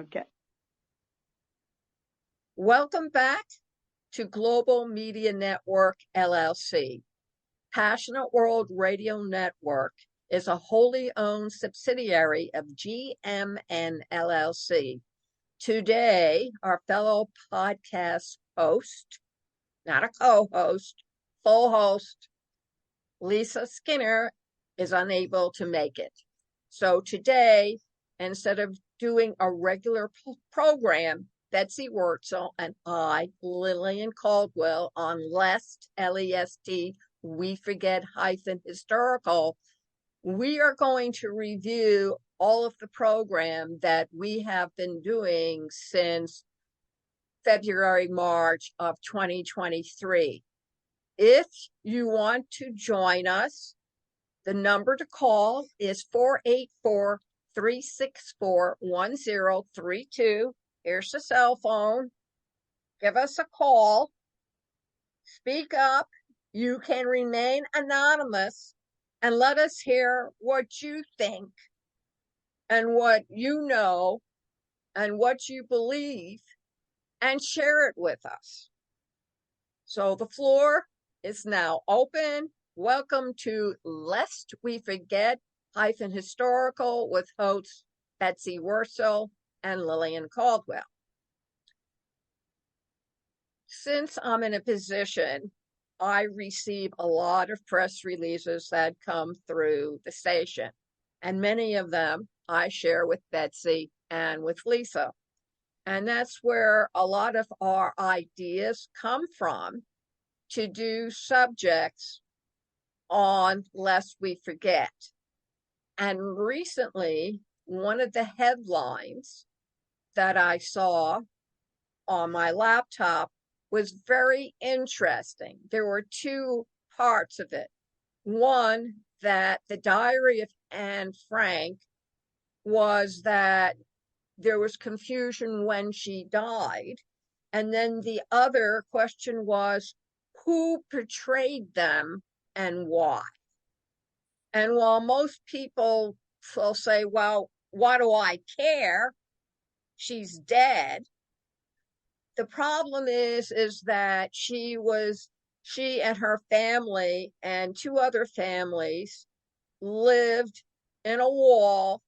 Okay. Welcome back to Global Media Network, LLC. Passionate World Radio Network is a wholly owned subsidiary of GMN LLC. Today, our fellow podcast host, not a co-host, full host, Lisa Skinner, is unable to make it. So today, instead of doing a regular program, Betsy Wurzel and I, Lillian Cauldwell, on LEST, L-E-S-T, We Forget Historical, we are going to review all of the program that we have been doing since February, March of 2023. If you want to join us, the number to call is 484-364-1032. Here's the cell phone. Give us a call. Speak up. You can remain anonymous and let us hear what you think and what you know and what you believe and share it with us. So the floor is now open. Welcome to Lest We Forget Historical with hosts Betsy Wurzel and Lillian Cauldwell. Since I'm in a position, I receive a lot of press releases that come through the station, and many of them I share with Betsy and with Lisa. And that's where a lot of our ideas come from to do subjects on Lest We Forget. And recently, one of the headlines that I saw on my laptop was very interesting. There were two parts of it. One, that the diary of Anne Frank was that there was confusion when she died. And then the other question was, who portrayed them and why? And while most people will say, well, why do I care? She's dead. The problem is that she and her family and two other families lived in a wall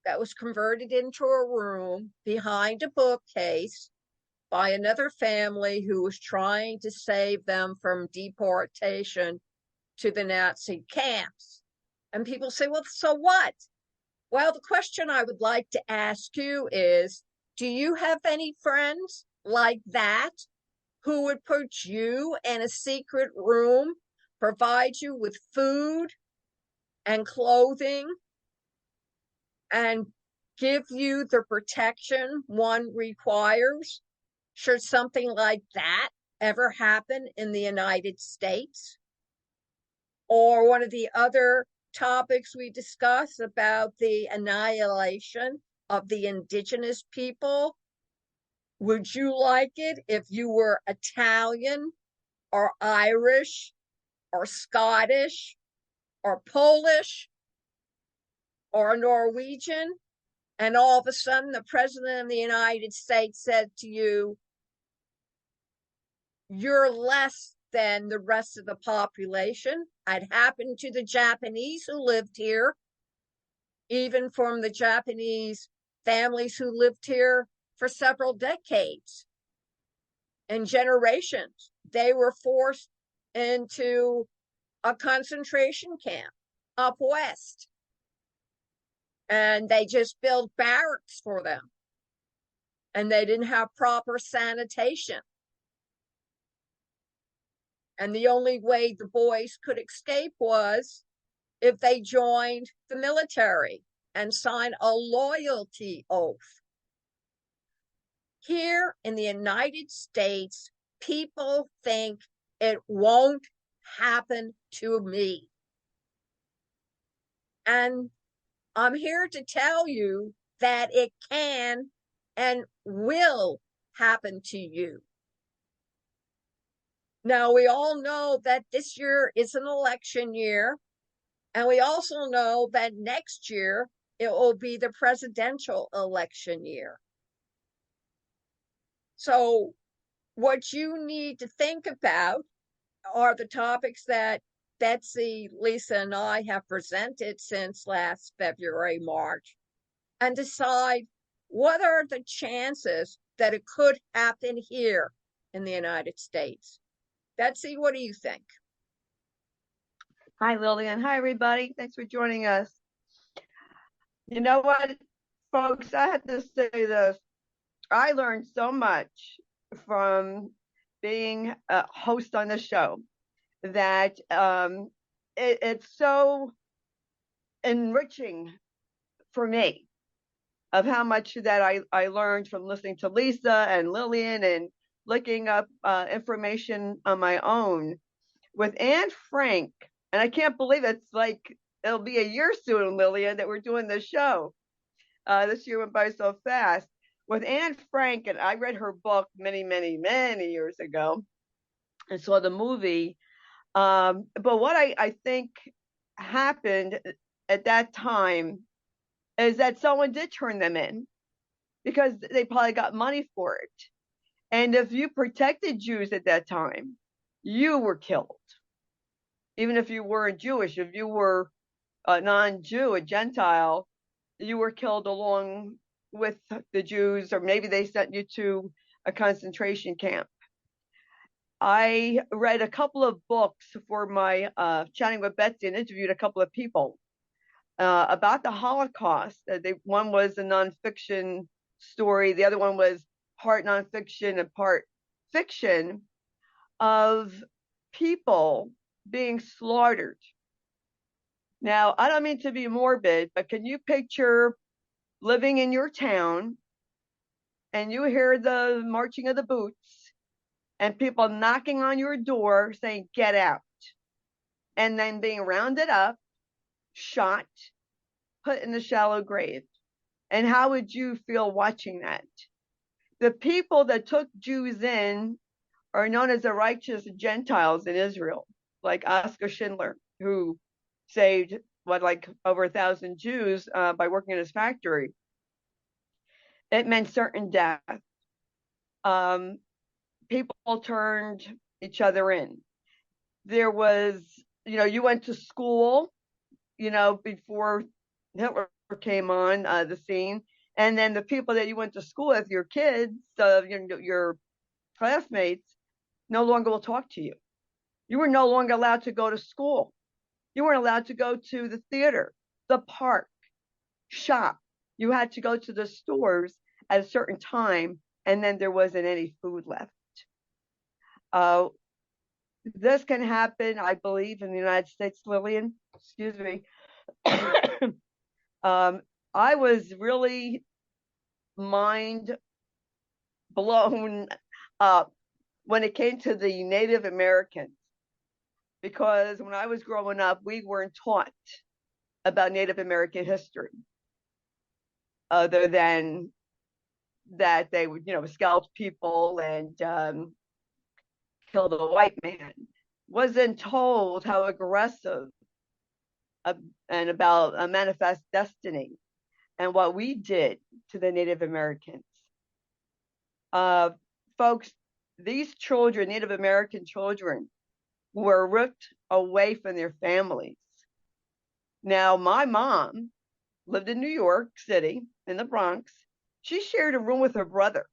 that was converted into a room behind a bookcase by another family who was trying to save them from deportation to the Nazi camps. And people say, well, so what? Well, the question I would like to ask you is, do you have any friends like that who would put you in a secret room, provide you with food and clothing, and give you the protection one requires should something like that ever happen in the United States? Or one of the other topics we discussed about the annihilation of the indigenous people. Would you like it if you were Italian or Irish or Scottish or Polish or Norwegian, and all of a sudden the president of the United States said to you, you're less than the rest of the population? It happened to the Japanese who lived here, even from the Japanese families who lived here for several decades and generations. They were forced into a concentration camp up west, and they just built barracks for them, and they didn't have proper sanitation. And the only way the boys could escape was if they joined the military and signed a loyalty oath. Here in the United States, people think it won't happen to me. And I'm here to tell you that it can and will happen to you. Now, we all know that this year is an election year, and we also know that next year it will be the presidential election year. So, what you need to think about are the topics that Betsy, Lisa, and I have presented since last February, March, and decide what are the chances that it could happen here in the United States. Betsy, what do you think? Hi, Lillian. Hi, everybody. Thanks for joining us. You know what, folks? I have to say this. I learned so much from being a host on the show that it's so enriching for me of how much that I learned from listening to Lisa and Lillian and looking up information on my own with Anne Frank. And I can't believe it's like it'll be a year soon, Lillian, that we're doing this show. This year went by so fast. With Anne Frank, and I read her book many, many, many years ago and saw the movie. But what I think happened at that time is that someone did turn them in because they probably got money for it. And if you protected Jews at that time, you were killed. Even if you weren't Jewish, if you were a non-Jew, a Gentile, you were killed along with the Jews, or maybe they sent you to a concentration camp. I read a couple of books for my Chatting with Betsy and interviewed a couple of people about the Holocaust. One was a nonfiction story. The other one was part nonfiction and part fiction of people being slaughtered. Now, I don't mean to be morbid, but can you picture living in your town and you hear the marching of the boots and people knocking on your door saying, get out, and then being rounded up, shot, put in the shallow grave? And how would you feel watching that? The people that took Jews in are known as the righteous Gentiles in Israel, like Oskar Schindler, who saved like over 1,000 Jews by working in his factory. It meant certain death. People turned each other in. There was, you went to school, before Hitler came on the scene, and then the people that you went to school with, your kids, your classmates, no longer will talk to you. You were no longer allowed to go to school. You weren't allowed to go to the theater, the park, shop. You had to go to the stores at a certain time, and then there wasn't any food left. This can happen, I believe, in the United States, Lillian. Excuse me. I was really mind blown up when it came to the Native Americans, because when I was growing up, we weren't taught about Native American history other than that they would, scalp people and kill the white man. Wasn't told how aggressive and about a manifest destiny and what we did to the Native Americans. Folks, these children, Native American children, were ripped away from their families. Now, my mom lived in New York City, in the Bronx. She shared a room with her brother.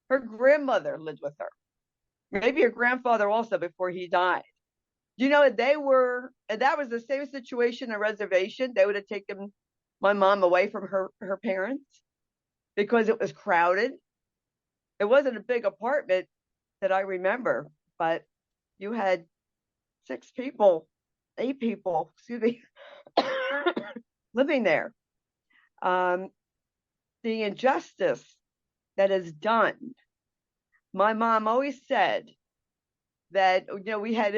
Her grandmother lived with her. Maybe her grandfather also before he died. That was the same situation, a reservation. They would have taken my mom away from her parents because it was crowded. It wasn't a big apartment that I remember, but you had 8 people, excuse me, living there. The injustice that is done. My mom always said that we have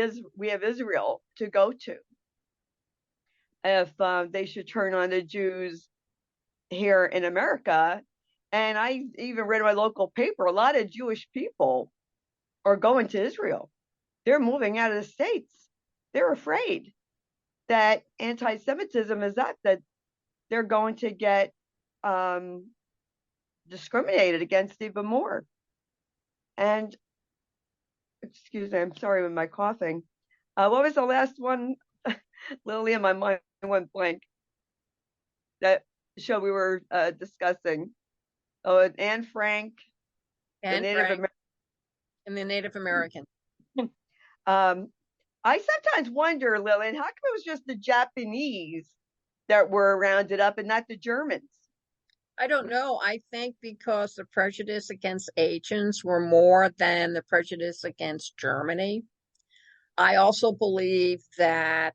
Israel to go to if they should turn on the Jews here in America. And I even read in my local paper, a lot of Jewish people are going to Israel. They're moving out of the States. They're afraid that anti-Semitism is up, that they're going to get discriminated against even more. And excuse me, I'm sorry with my coughing. What was the last one? Lillian, my mind went blank. That show we were discussing. Oh, Anne Frank, the And Native Frank American. and the Native American. I sometimes wonder, Lillian, how come it was just the Japanese that were rounded up and not the Germans? I don't know. I think because the prejudice against Asians were more than the prejudice against Germany. I also believe that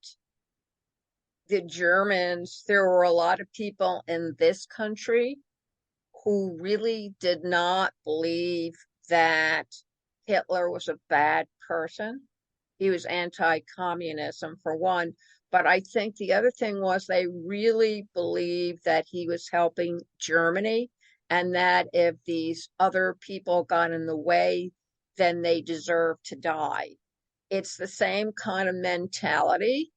the Germans, there were a lot of people in this country who really did not believe that Hitler was a bad person. He was anti-communism for one, but I think the other thing was they really believed that he was helping Germany and that if these other people got in the way, then they deserved to die. It's the same kind of mentality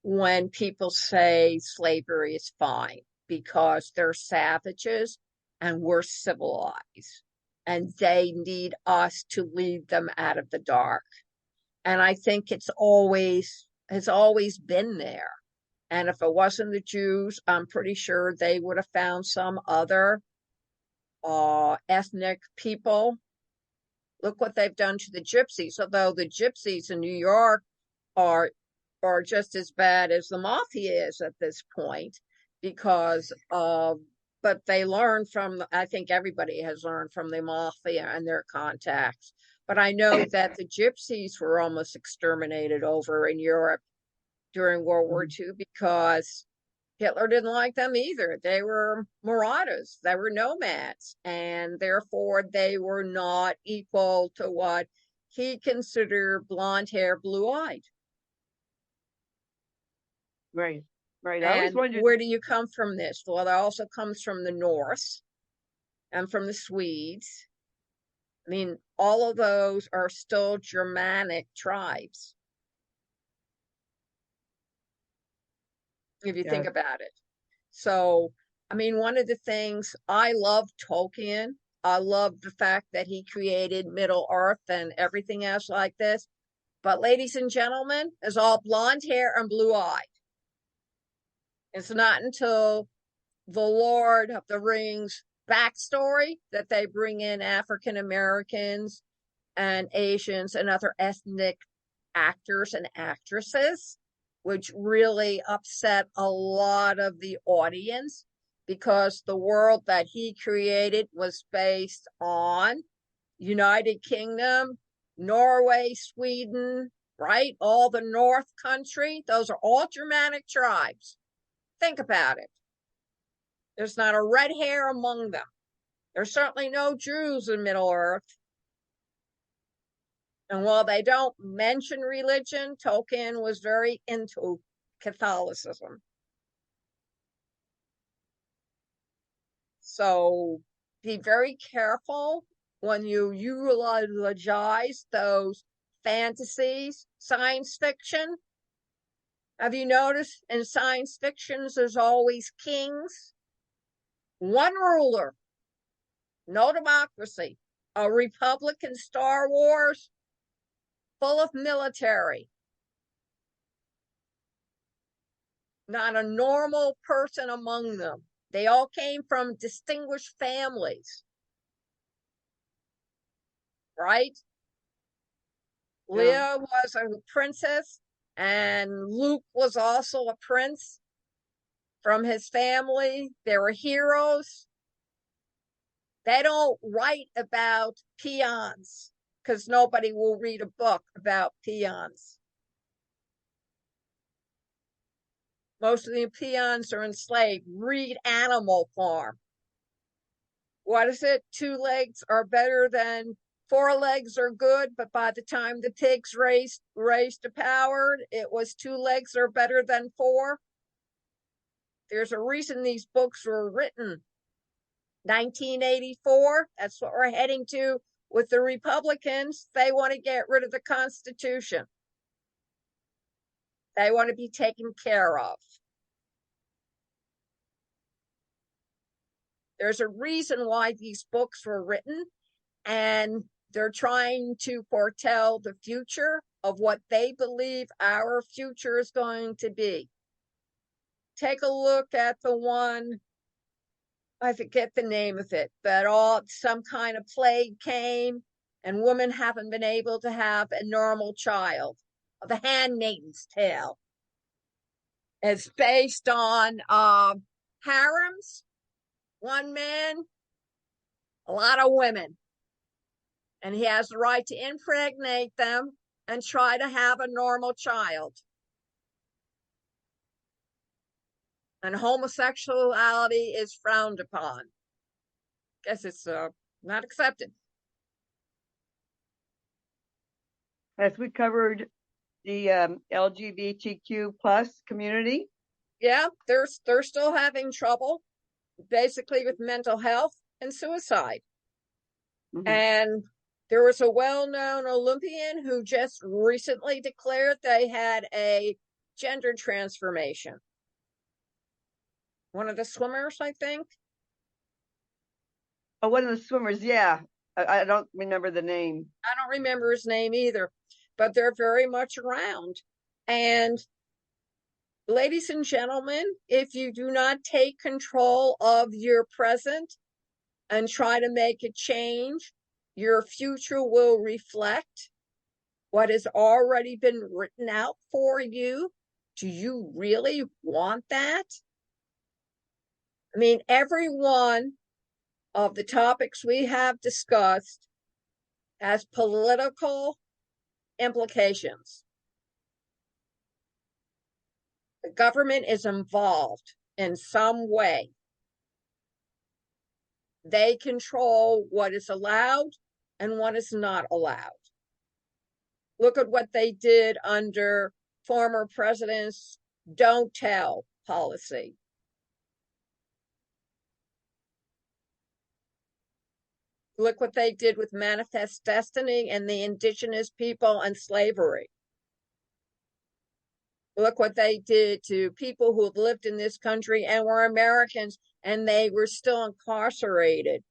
when people say slavery is fine because they're savages and we're civilized and they need us to lead them out of the dark. And I think has always been there. And if it wasn't the Jews, I'm pretty sure they would have found some other ethnic people. Look what they've done to the gypsies, although the gypsies in New York are are just as bad as the mafia is at this point because but they learn from, I think everybody has learned from the mafia and their contacts. But I know that the gypsies were almost exterminated over in Europe during World War II because Hitler didn't like them either. They were marauders, they were nomads, and therefore they were not equal to what he considered blonde hair, blue eyed. Right, right. I always And wondered. where do you come from this? Well, it also comes from the North and from the Swedes. I mean, all of those are still Germanic tribes, if you think Yes, about it. So, I mean, one of the things I love Tolkien. I love the fact that he created Middle Earth and everything else like this. But, ladies and gentlemen, is all blonde hair and blue eyed. It's not until the Lord of the Rings backstory that they bring in African Americans and Asians and other ethnic actors and actresses, which really upset a lot of the audience because the world that he created was based on United Kingdom, Norway, Sweden, right? All the North country, those are all Germanic tribes. Think about it. There's not a red hair among them. There's certainly no Jews in Middle Earth. And while they don't mention religion, Tolkien was very into Catholicism. So be very careful when you eulogize those fantasies, science fiction. Have you noticed in science fictions there's always kings? One ruler, no democracy. A republic in Star Wars, full of military. Not a normal person among them. They all came from distinguished families, right? yeah, Leia was a princess, and Luke was also a prince from his family. They were heroes. They don't write about peons because nobody will read a book about peons. Most of the peons are enslaved. Read Animal Farm. What is it? 2 legs are better than 4 legs are good, but by the time the pigs raised to power, it was 2 legs are better than four. There's a reason these books were written. 1984, that's what we're heading to with the Republicans. They want to get rid of the Constitution. They want to be taken care of. There's a reason why these books were written, and they're trying to foretell the future of what they believe our future is going to be. Take a look at the one, I forget the name of it, but some kind of plague came and women haven't been able to have a normal child. The Handmaid's Tale. It's based on harems, one man, a lot of women, and he has the right to impregnate them and try to have a normal child. And homosexuality is frowned upon. Guess it's not accepted. As we covered the LGBTQ plus community. Yeah, they're still having trouble, basically with mental health and suicide. Mm-hmm. And there was a well-known Olympian who just recently declared they had a gender transformation. One of the swimmers, I think. Oh, one of the swimmers, yeah. I don't remember the name. I don't remember his name either, but they're very much around. And ladies and gentlemen, if you do not take control of your present and try to make a change, your future will reflect what has already been written out for you. Do you really want that? I mean, every one of the topics we have discussed has political implications. The government is involved in some way. They control what is allowed and what is not allowed. Look at what they did under former president's don't tell policy. Look what they did with Manifest Destiny and the indigenous people and slavery. Look what they did to people who have lived in this country and were Americans, and they were still incarcerated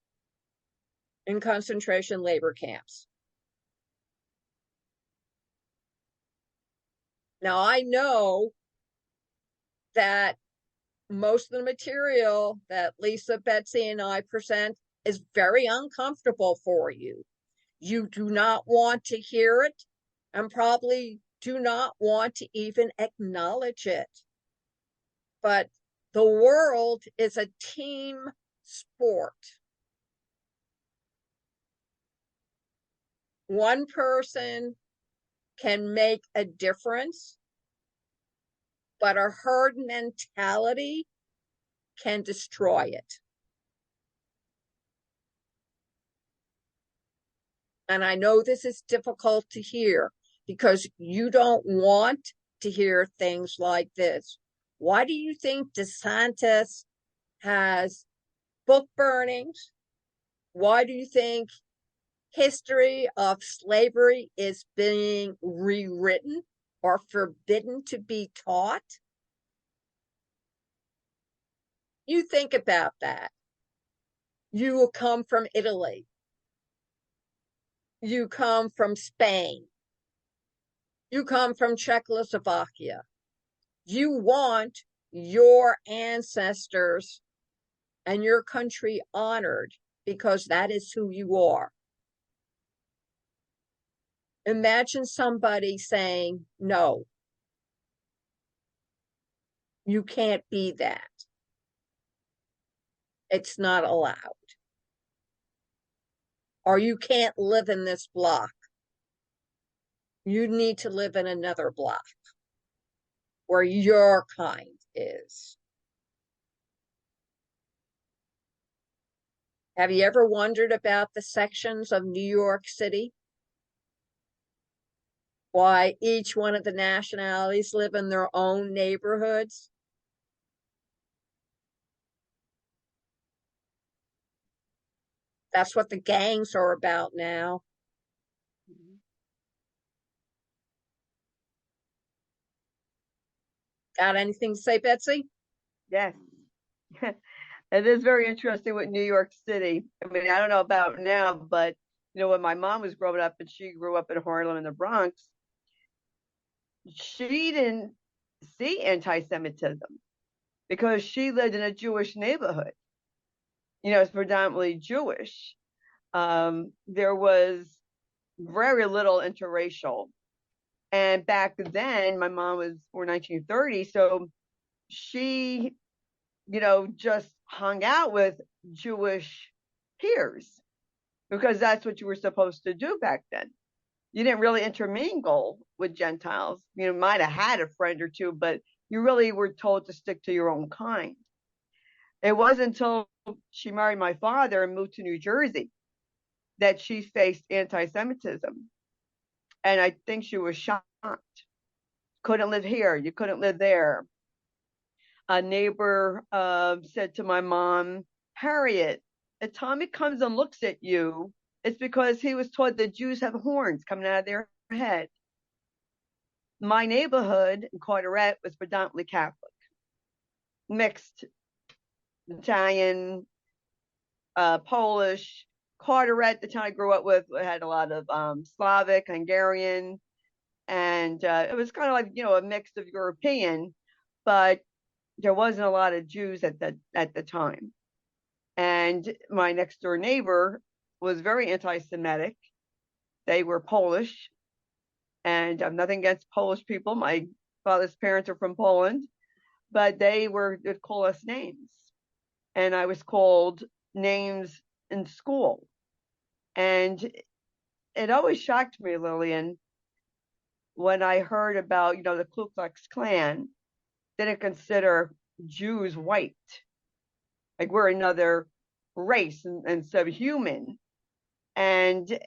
in concentration labor camps. Now, I know that most of the material that Lisa, Betsy, and I present is very uncomfortable for you. You do not want to hear it and probably do not want to even acknowledge it. But the world is a team sport. One person can make a difference, but a herd mentality can destroy it. And I know this is difficult to hear because you don't want to hear things like this. Why do you think DeSantis has book burnings? Why do you think history of slavery is being rewritten or forbidden to be taught? You think about that. You come from Italy. You come from Spain. You come from Czechoslovakia. You want your ancestors and your country honored because that is who you are. Imagine somebody saying, no, you can't be that. It's not allowed. Or you can't live in this block. You need to live in another block where your kind is. Have you ever wondered about the sections of New York City? Why each one of the nationalities live in their own neighborhoods? That's what the gangs are about now. Got anything to say, Betsy? Yes. It is very interesting with New York City. I mean, I don't know about now, but when my mom was growing up and she grew up in Harlem in the Bronx, she didn't see anti-Semitism because she lived in a Jewish neighborhood. It's predominantly Jewish. There was very little interracial. And back then, my mom was born 1930, so she, just hung out with Jewish peers because that's what you were supposed to do back then. You didn't really intermingle with Gentiles. You might have had a friend or two, but you really were told to stick to your own kind. It wasn't until she married my father and moved to New Jersey that she faced anti-Semitism. And I think she was shocked. Couldn't live here. You couldn't live there. A neighbor said to my mom, Harriet, if Tommy comes and looks at you, it's because he was taught that Jews have horns coming out of their head. My neighborhood in Carteret was predominantly Catholic, mixed Italian, Polish. Carteret, the town I grew up with, had a lot of Slavic, Hungarian, and it was kind of like a mix of European, but there wasn't a lot of Jews at the time. And my next door neighbor was very anti-Semitic. They were Polish, and I'm nothing against Polish people. My father's parents are from Poland, but they'd call us names, and I was called names in school. And it always shocked me, Lillian, when I heard about, the Ku Klux Klan didn't consider Jews white. Like we're another race and subhuman. And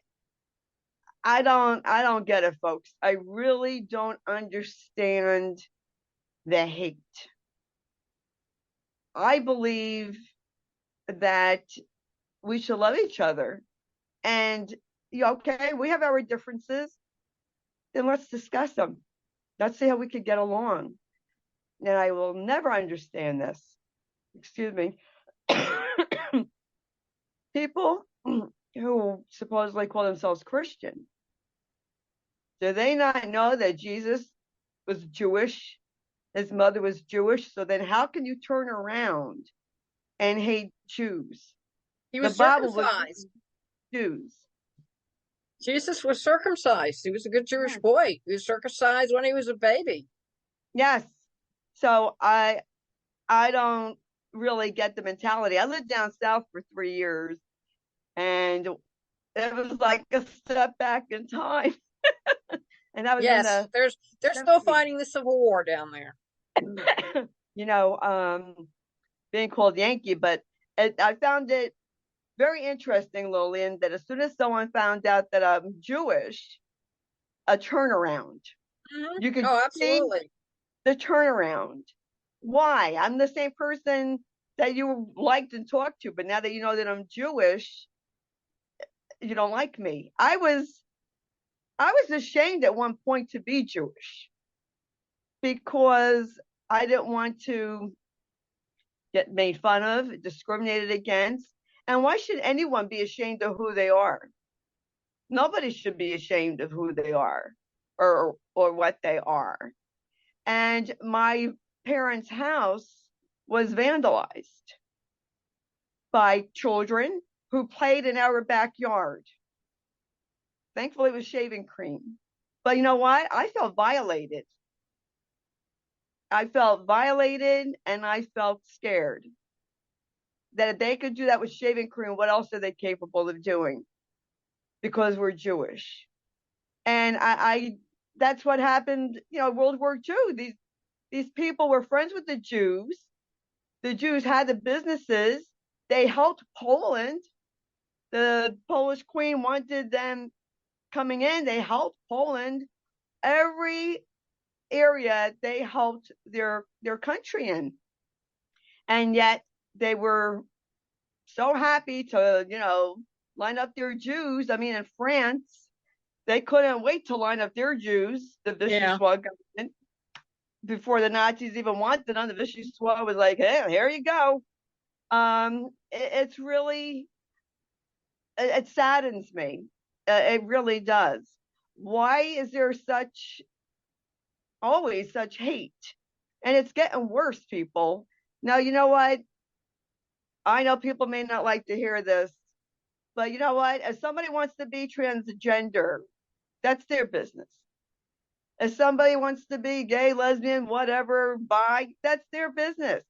I don't get it, folks. I really don't understand the hate. I believe that we should love each other. And okay, we have our differences, then let's discuss them. Let's see how we could get along. And I will never understand this. Excuse me. People who supposedly call themselves Christian, do they not know that Jesus was Jewish? His mother was Jewish. So then how can you turn around and hate Jews? He was circumcised. Jews. Jesus was circumcised. He was a good Jewish boy. He was circumcised when he was a baby. Yes. So I don't really get the mentality. I lived down south for 3 years, and it was like a step back in time. And that was they're still fighting the Civil War down there. Being called Yankee, but I found it very interesting, Lillian, that as soon as someone found out that I'm Jewish, a turnaround. Mm-hmm. You could absolutely see the turnaround. Why? I'm the same person that you liked and talked to, but now that you know that I'm Jewish, you don't like me. I was ashamed at one point to be Jewish because I didn't want to get made fun of, discriminated against. And why should anyone be ashamed of who they are? Nobody should be ashamed of who they are or what they are. And my parents' house was vandalized by children who played in our backyard. Thankfully, it was shaving cream. But you know what? I felt violated. I felt violated and I felt scared that if they could do that with shaving cream, what else are they capable of doing? Because we're Jewish. And I that's what happened, World War II. These people were friends with the Jews. The Jews had the businesses. They helped Poland. The Polish queen wanted them coming in. They helped Poland. Every area they helped their country in. And yet they were so happy to, line up their Jews. I mean, in France, they couldn't wait to line up their Jews, the Vichy government, before the Nazis even wanted them. The Vichy was like, hey, here you go. It's really, it saddens me. It really does. Why is there always such hate? And it's getting worse, people. Now, you know what? I know people may not like to hear this, but you know what? If somebody wants to be transgender, that's their business. If somebody wants to be gay, lesbian, whatever, bi, that's their business.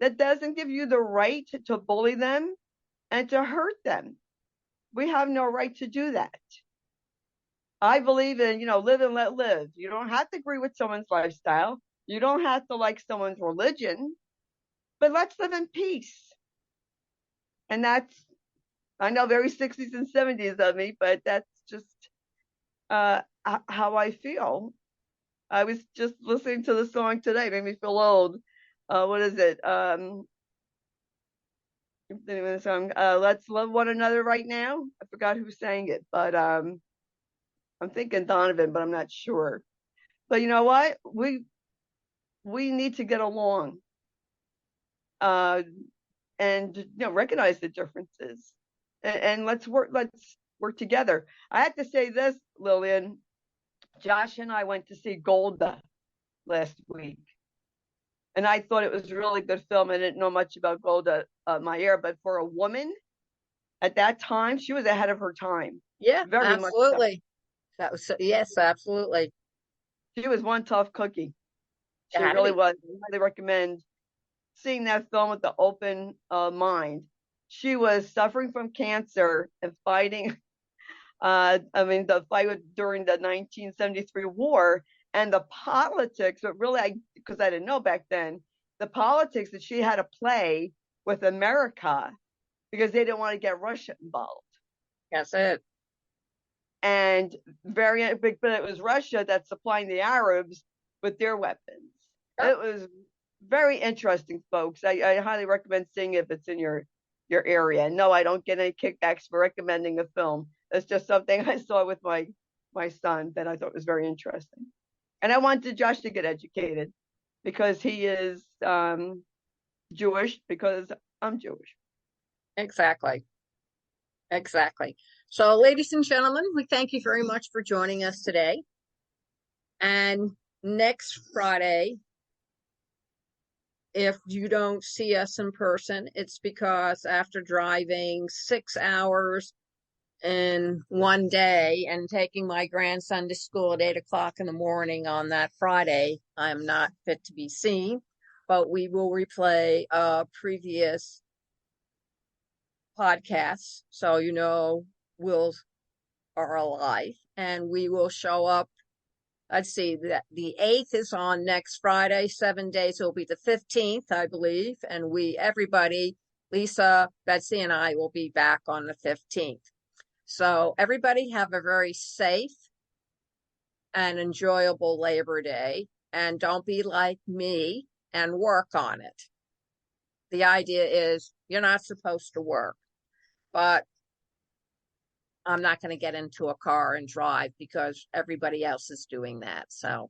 That doesn't give you the right to bully them and to hurt them. We have no right to do that. I believe in, live and let live. You don't have to agree with someone's lifestyle. You don't have to like someone's religion, but let's live in peace. And that's, I know, very 60s and 70s of me, but that's just how I feel. I was just listening to the song today, made me feel old. What is it? The song, Let's Love One Another Right Now. I forgot who sang it, but I'm thinking Donovan, but I'm not sure. But you know what? We need to get along, and recognize the differences, and let's work together. I have to say this, Lillian. Josh and I went to see Golda last week, and I thought it was a really good film. I didn't know much about Golda Meir, but for a woman at that time, she was ahead of her time. Yeah, Very much so. absolutely. That was yes, absolutely. She was one tough cookie. It She had to really be. was. I highly recommend seeing that film with the open mind. She was suffering from cancer and fighting. The fight during the 1973 war and the politics, but really, because I didn't know back then, the politics that she had to play with America because they didn't want to get Russia involved. That's it. And very big, but it was Russia that's supplying the Arabs with their weapons. Oh, It was very interesting, folks. I highly recommend seeing it if it's in your area. No, I don't get any kickbacks for recommending a film. It's just something I saw with my son that I thought was very interesting. And I wanted Josh to get educated because he is Jewish, because I'm Jewish. exactly. Exactly. So, ladies and gentlemen, we thank you very much for joining us today. And next Friday, if you don't see us in person, it's because after driving 6 hours in one day and taking my grandson to school at 8 o'clock in the morning on that Friday, I'm not fit to be seen. But we will replay previous podcasts, so we'll are alive, and we will show up. Let's see, that the 8th is on next Friday. 7 days will be the 15th, I believe, and everybody, Lisa, Betsy, and I will be back on the 15th. So everybody have a very safe and enjoyable Labor Day, and don't be like me and work on it. The idea is you're not supposed to work, but I'm not going to get into a car and drive because everybody else is doing that. So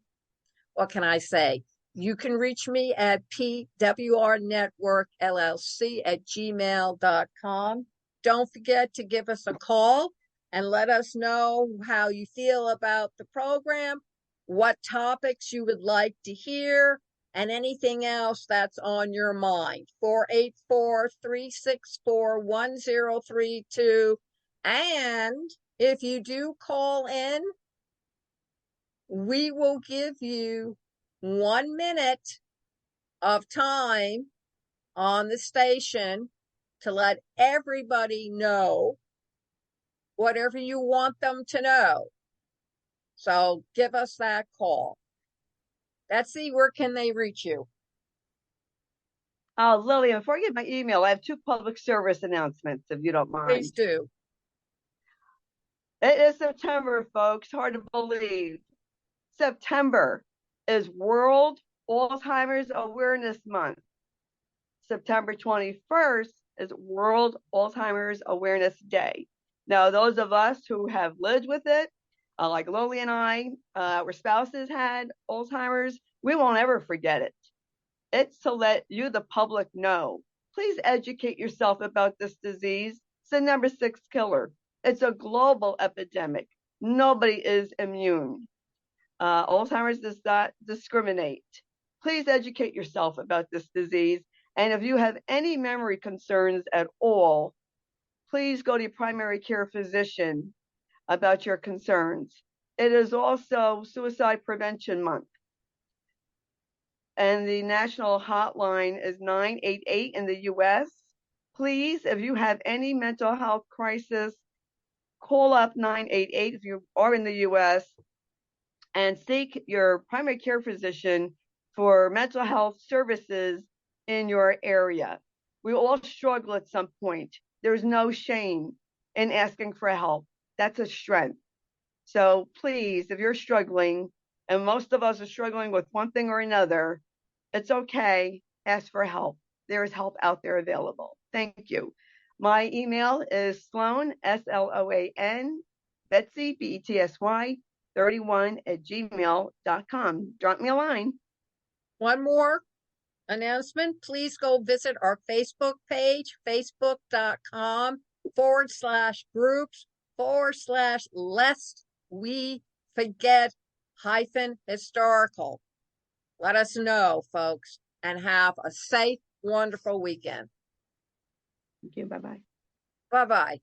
what can I say? You can reach me at pwrnetworkllc@gmail.com. Don't forget to give us a call and let us know how you feel about the program, what topics you would like to hear, and anything else that's on your mind. 484-364-1032. And if you do call in, we will give you 1 minute of time on the station to let everybody know whatever you want them to know. So give us that call. Betsy, where can they reach you? Lillian, before I get my email, I have 2 public service announcements, if you don't Please mind. do. It is September, folks. Hard to believe. September is World Alzheimer's Awareness Month. September 21st is World Alzheimer's Awareness Day. Now, those of us who have lived with it, like Lily and I, our spouses had Alzheimer's, we won't ever forget it. It's to let you, the public, know please educate yourself about this disease. It's the number 6 killer. It's a global epidemic. Nobody is immune. Alzheimer's does not discriminate. Please educate yourself about this disease. And if you have any memory concerns at all, please go to your primary care physician about your concerns. It is also Suicide Prevention Month. And the national hotline is 988 in the US. Please, if you have any mental health crisis, call up 988 if you are in the US and seek your primary care physician for mental health services in your area. We all struggle at some point. There's no shame in asking for help. That's a strength. So please, if you're struggling, and most of us are struggling with one thing or another, it's okay. Ask for help. There is help out there available. Thank you. My email is Sloan, SLOAN, Betsy, BETSY, 31@gmail.com. Drop me a line. One more announcement. Please go visit our Facebook page, facebook.com/groups/lest we forget -historical. Let us know, folks, and have a safe, wonderful weekend. Thank you. Bye-bye. Bye-bye.